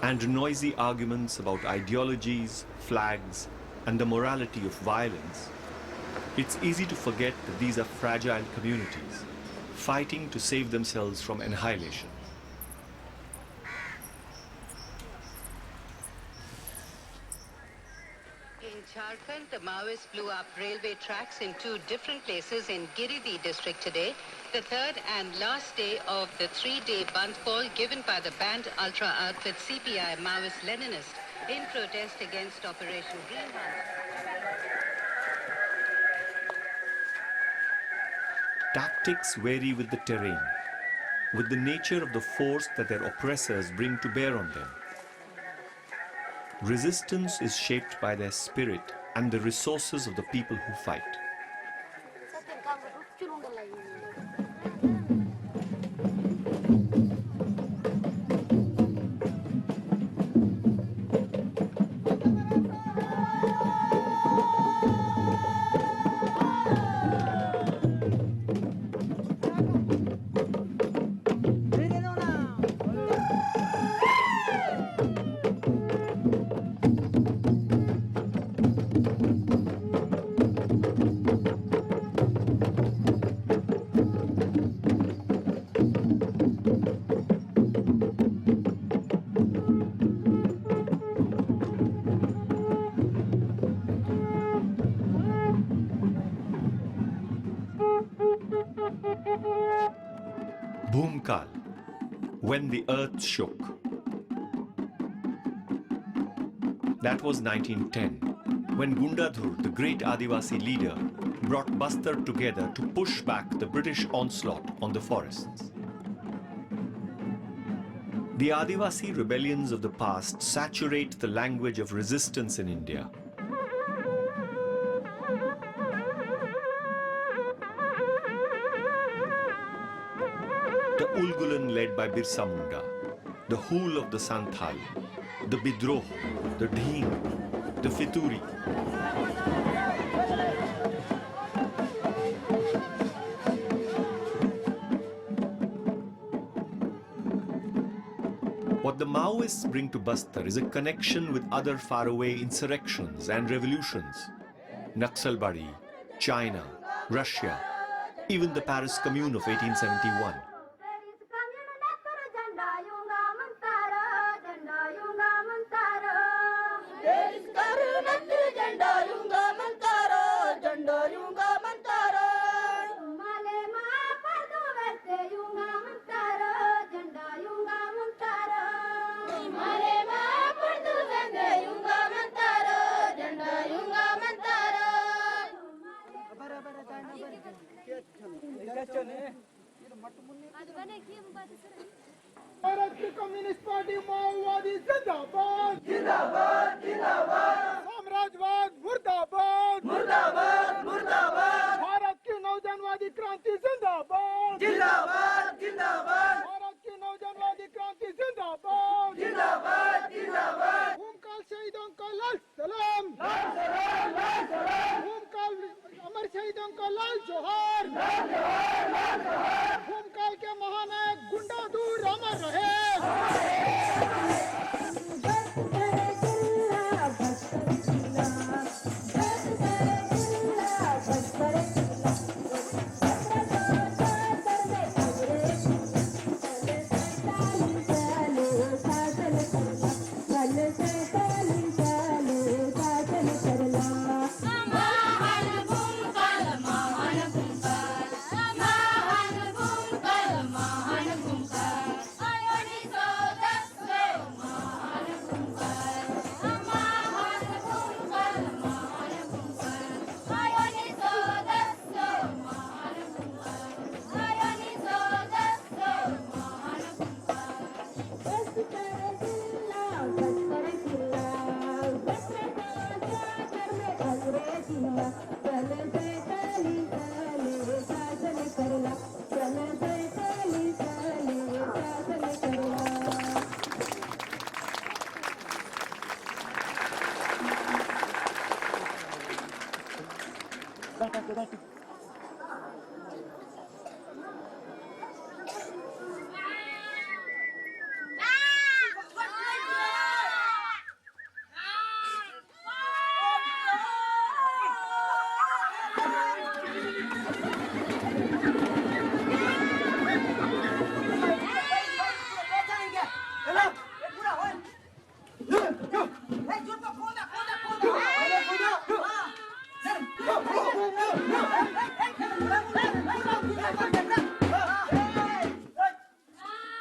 and noisy arguments about ideologies, flags, and the morality of violence, it's easy to forget that these are fragile communities, fighting to save themselves from annihilation. In Jharkhand, the Maoists blew up railway tracks in 2 different places in Giridih district today, the third and last day of the 3-day Bandh call given by the banned ultra-outfit CPI Maoist-Leninist in protest against Operation Green Hunt. Tactics vary with the terrain, with the nature of the force that their oppressors bring to bear on them. Resistance is shaped by their spirit and the resources of the people who fight. Bhumkal, when the earth shook. That was 1910, when Gundadhur, the great Adivasi leader, brought Bastar together to push back the British onslaught on the forests. The Adivasi rebellions of the past saturate the language of resistance in India. The Ulgulan led by Birsa Munda, the Hool of the Santhal, the Bidroh, the Dheem, the Fituri. What the Maoists bring to Bastar is a connection with other faraway insurrections and revolutions. Naxalbari, China, Russia, even the Paris Commune of 1871. भारतीय communist party माओवादी जिंदाबाद जिंदाबाद जिंदाबाद साम्राज्यवाद मुर्दाबाद मुर्दाबाद मुर्दाबाद भारत की नौजवानवादी क्रांति जिंदाबाद जिंदाबाद जिंदाबाद भारत की नौजवानवादी क्रांति जिंदाबाद जिंदाबाद जिंदाबाद भूमकाल शहीदों को लाल सलाम लाल सलाम लाल सलाम भूमकाल अमर शहीदों को लाल जोहार लाल जोहार लाल जोहार भूमकाल के महानायक गुंडाधुर अमर रहे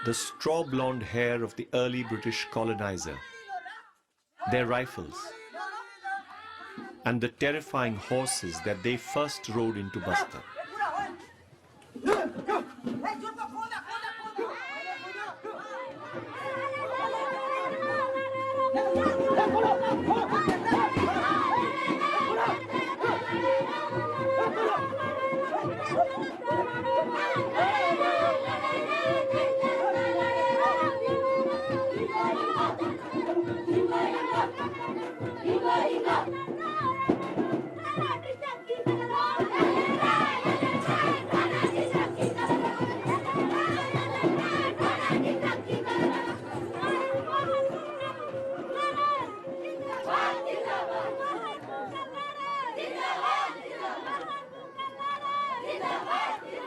the straw-blonde hair of the early British colonizer, their rifles, and the terrifying horses that they first rode into Bastar.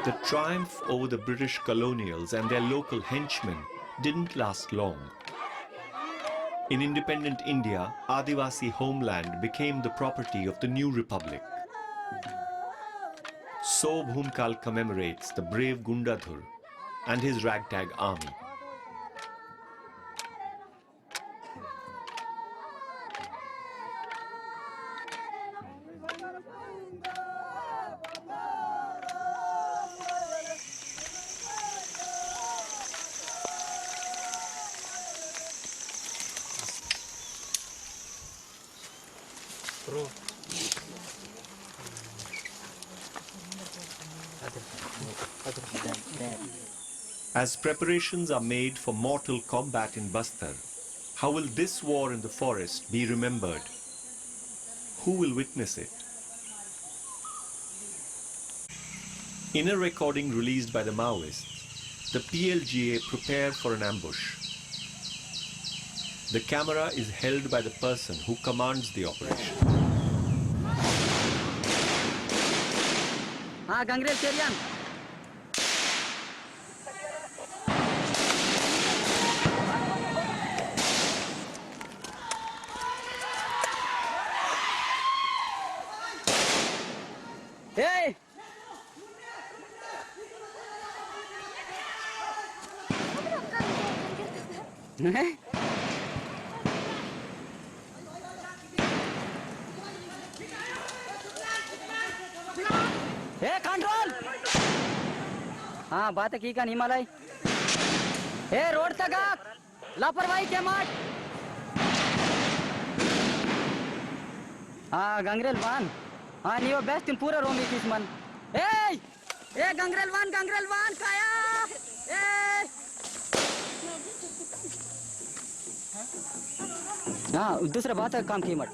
The triumph over the British colonials and their local henchmen didn't last long. In independent India, Adivasi homeland became the property of the new republic. So Bhumkal commemorates the brave Gundadhur and his ragtag army. As preparations are made for mortal combat in Bastar, how will this war in the forest be remembered? Who will witness it? In a recording released by the Maoists, the PLGA prepare for an ambush. The camera is held by the person who commands the operation. Gangrel Serian. Hey! Hey, control! हाँ बात की का हिमालय हे road तक लापरवाही के माट हाँ गंगरेल वान हाँ नीव बेस्ट इन पूरा रोमी किस्मन ए गंगरेल वान काया हाँ दूसरा बात है काम की मत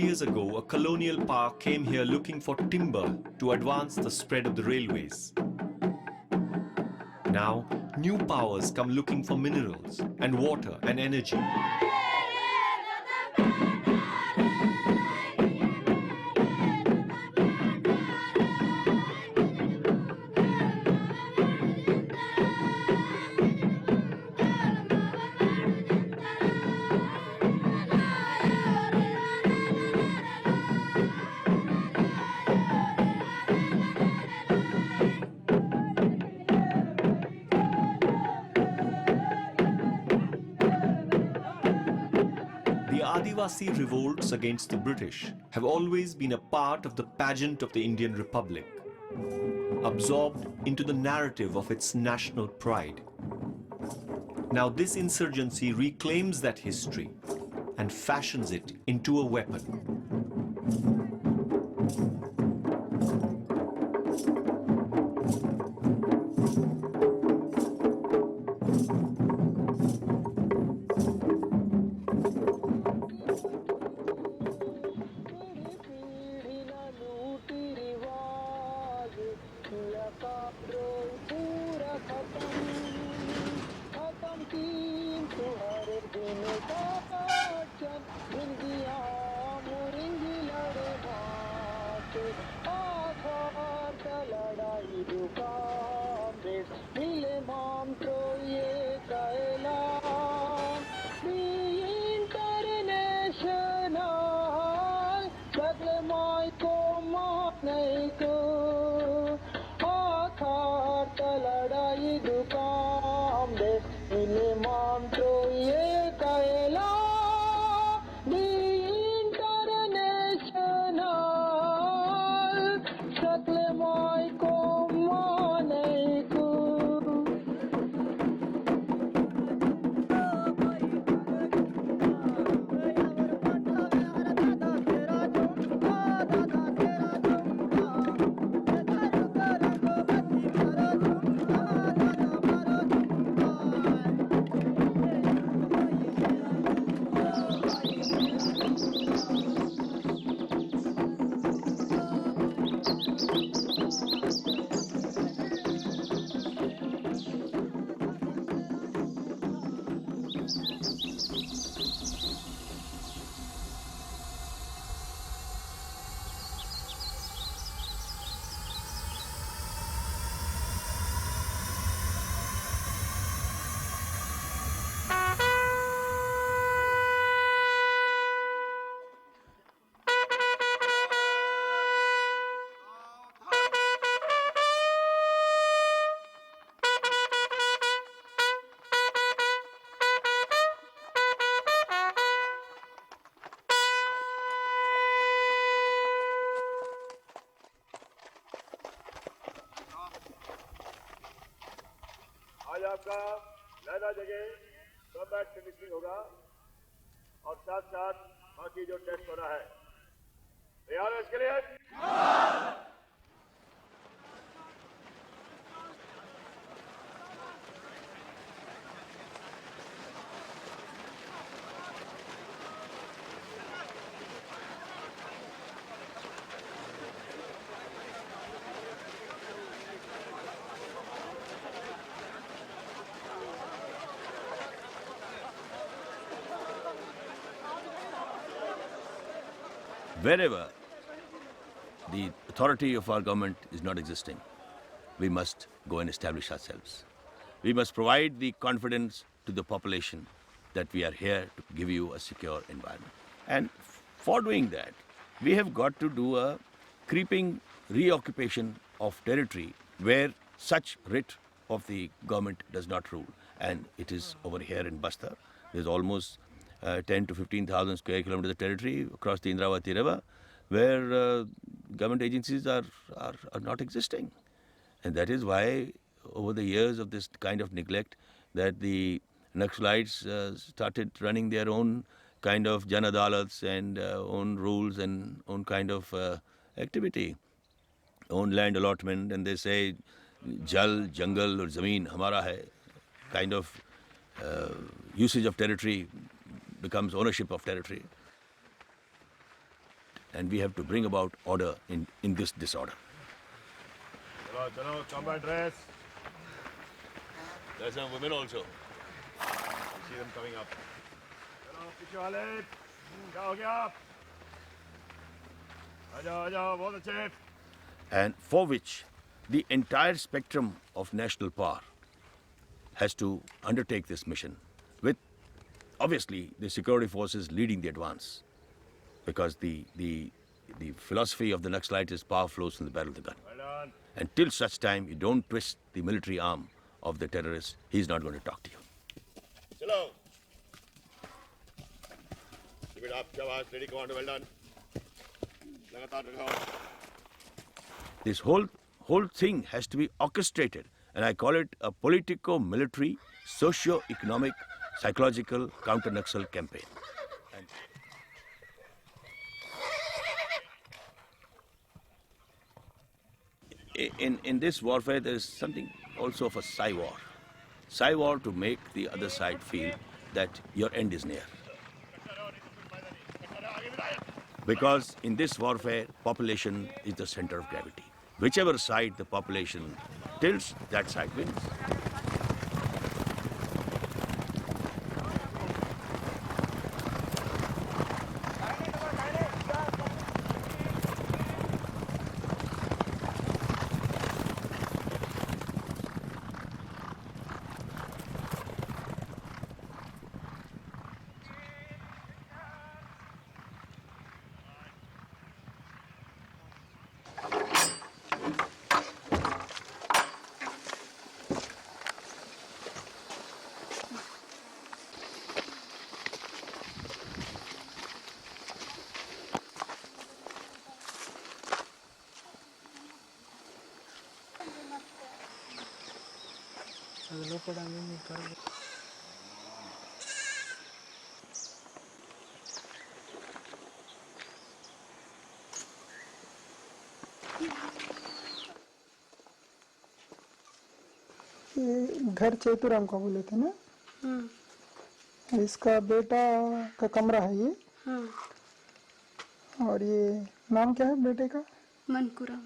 Years ago, a colonial power came here looking for timber to advance the spread of the railways. Now, new powers come looking for minerals and water and energy. Adivasi revolts against the British have always been a part of the pageant of the Indian Republic, absorbed into the narrative of its national pride. Now this insurgency reclaims that history and fashions it into a weapon. आज आपका लहदा जगह combat finishing होगा और साथ साथ बाकी जो test हो रहा है तैयार है इसके लिए? Wherever the authority of our government is not existing, we must go and establish ourselves. We must provide the confidence to the population that we are here to give you a secure environment. And for doing that, we have got to do a creeping reoccupation of territory where such writ of the government does not rule. And it is over here in Bastar. There's almost 10 to 15,000 square kilometers of territory across the Indravati River where government agencies are not existing. And that is why over the years of this kind of neglect that the Naxalites started running their own kind of Jan Adalats and own rules and own kind of activity, own land allotment, and they say Jal, Jungle or Zameen Hamara hai, kind of usage of territory becomes ownership of territory. And we have to bring about order in this disorder. Chalo, combat dress. There's some women also. You see them coming up. Chalo, पीछे वाले. क्या हो गया? आजाओ, आजाओ, बहुत अच्छे. And for which the entire spectrum of national power has to undertake this mission with obviously the security forces leading the advance, because the philosophy of the Naxalite is power flows from the barrel of the gun. Well done. And till such time you don't twist the military arm of the terrorist, he's not going to talk to you. Chalo. Keep it up, Shabazz. Ready, commander. Well done. लगातार रखो. This whole thing has to be orchestrated, and I call it a politico-military, socio-economic, psychological counter-Naxal campaign. And in this warfare, there is something also of a psy-war. Psy-war to make the other side feel that your end is near. Because in this warfare, population is the center of gravity. Whichever side the population tilts, that side wins. ये घर चेतुराम का बोले थे ना? इसका बेटा का कमरा है ये। और ये नाम क्या है बेटे का? मनकुराम।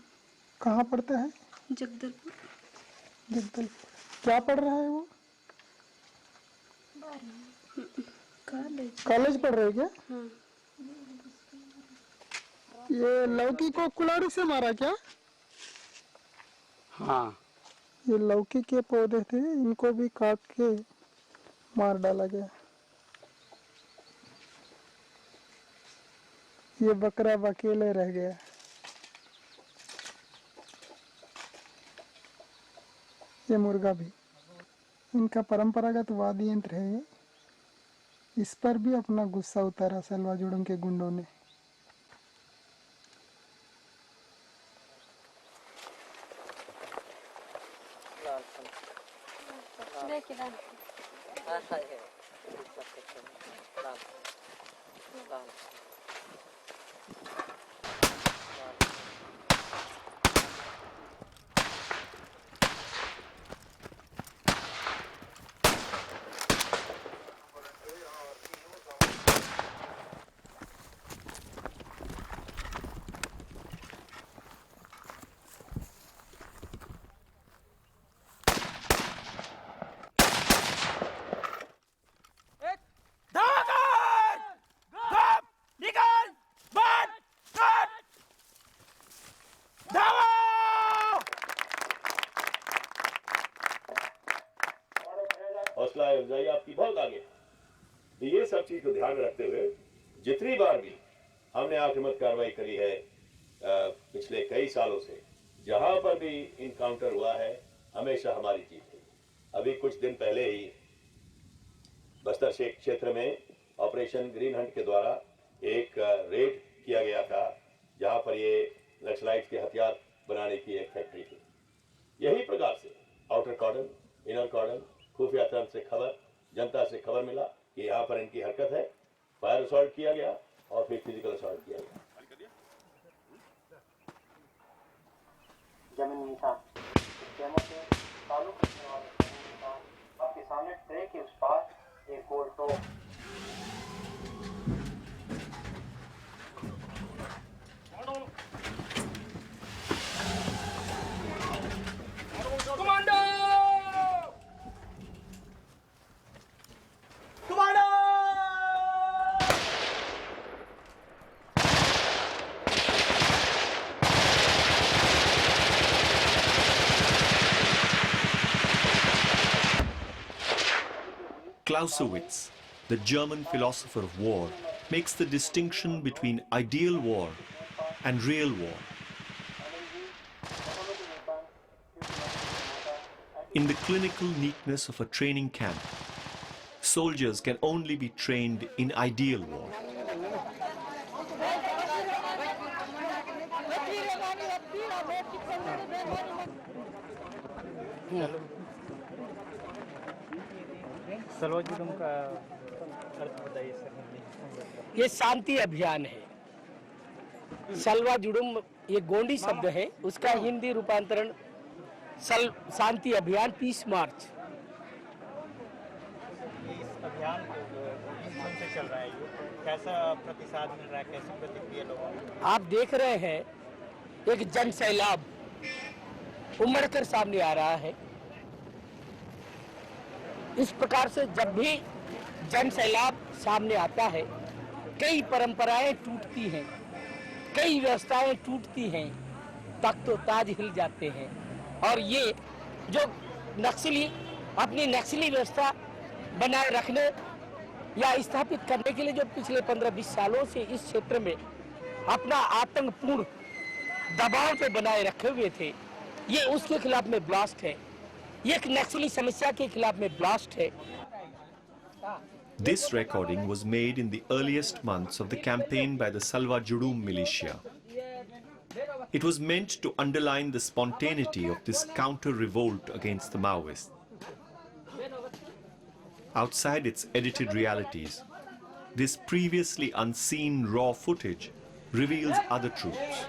कहाँ पढ़ता है? जगदलपुर। जगदलपुर। क्या पढ़ रहा है वो? कॉलेज पढ़ रहे क्या? ये लौकी को कुल्हाड़ी से मारा क्या? हाँ। ये लौकी के पौधे थे, इनको भी काट के मार डाला गया। ये बकरा अकेले रह गया। ये मुर्गा भी। इनका परंपरागत वाद्य यंत्र है ये। इस पर भी अपना गुस्सा उतारा सलवा जुड़म के गुंडों ने। हौसला अफजाई आपकी बहुत आगे है। तो ये सब चीज को ध्यान में रखते हुए जितनी बार भी हमने आक्रामक कार्रवाई करी है पिछले कई सालों से, जहां पर भी इनकाउंटर हुआ है हमेशा हमारी जीत है। अभी कुछ दिन पहले ही बस्तर क्षेत्र में ऑपरेशन ग्रीन हंट के द्वारा एक रेड किया गया था, जहां पर ये नक्सलाइट के हथियार बनाने की एक फैक्ट्री थी। यही प्रकार से आउटर कॉर्डन, इनर कॉर्डन, खुफिया तंत्र से खबर, जनता से खबर मिला कि यहाँ पर इनकी हरकत है, फायर असॉल्ट किया गया और फिर फिजिकल असॉल्ट किया गया। जमीन निशान कैमों से ताल्लुक रखने वाले निशान आपके सामने ट्रे के उस पार एक गोल to Clausewitz, the German philosopher of war, makes the distinction between ideal war and real war. In the clinical neatness of a training camp, soldiers can only be trained in ideal war. सलवा जुलूम का अर्थ बताइए sir. ये शांति अभियान है। सलवा जुडुम ये गोंडी शब्द है, उसका हिंदी रूपांतरण शांति अभियान, पीस मार्च। इस अभियान को जो चल रहा है, कैसा प्रतिसाद मिल रहा है, कैसी प्रतिक्रिया लोगों को? आप देख रहे हैं एक जन सैलाब उमड़ कर सामने आ रहा है। इस प्रकार से जब भी जन सैलाब सामने आता है, कई परंपराएं टूटती हैं, कई व्यवस्थाएं टूटती हैं, तख्तो ताज हिल जाते हैं। और ये जो नक्सली अपनी नक्सली व्यवस्था बनाए रखने या स्थापित करने के लिए जो पिछले 15-20 सालों से इस क्षेत्र में अपना आतंकपूर्ण दबाव पे बनाए रखे हुए थे, ये उसके खिलाफ में ब्लास्ट है। ये एक नक्सली समस्या के खिलाफ में ब्लास्ट है। This recording was made in the earliest months of the campaign by the Salwa Judum militia. It was meant to underline the spontaneity of this counter-revolt against the Maoists. Outside its edited realities, this previously unseen raw footage reveals other truths.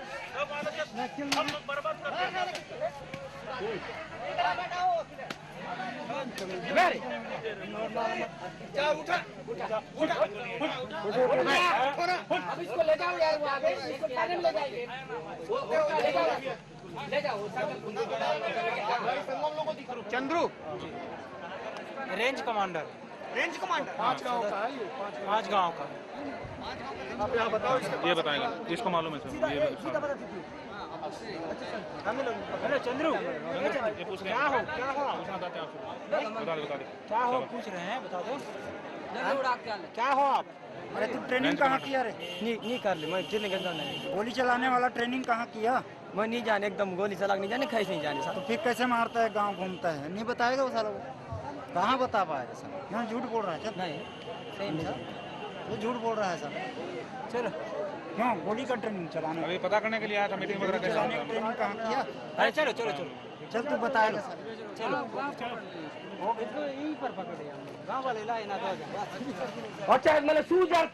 Chandru, range commander. पांच गांव का है, पांच गांव का। आप यहाँ बताओ, ये बताएगा, इसको मालूम है सर। ये हेलो चंद्रू, ये पूछ रहे हैं क्या हो बताते हैं आपको। बता दे क्या हो, पूछ रहे हैं, बता दो क्या हो आप। अरे तू ट्रेनिंग कहाँ किया रे? नहीं कर ली, मैं जिले गंगा नहीं। गोली चलाने वाला ट्रेनिंग कहाँ किया? मैं नहीं जाने, एकदम गोली चला नहीं जाने, कैसे नहीं जाने। तो फिर कैसे मारता है, गांव घूमता है, नहीं बताएगा वो साला? कहाँ बता पाएगा सर? यहाँ झूठ बोल रहा है। चल नहीं सही सर, वो झूठ बोल रहा है सर। चलो क्यों गोली का ट्रेनिंग चलाने? अभी पता करने के लिए आया था, मीटिंग वगैरह कैसे ट्रेनिंग कहाँ किया? अरे चलो चलो चलो चल तू बताएगा सर। चलो हो इसको यहीं पर पकड़े हम गांव वाले लाए ना दो और चाहे मैंने सूझ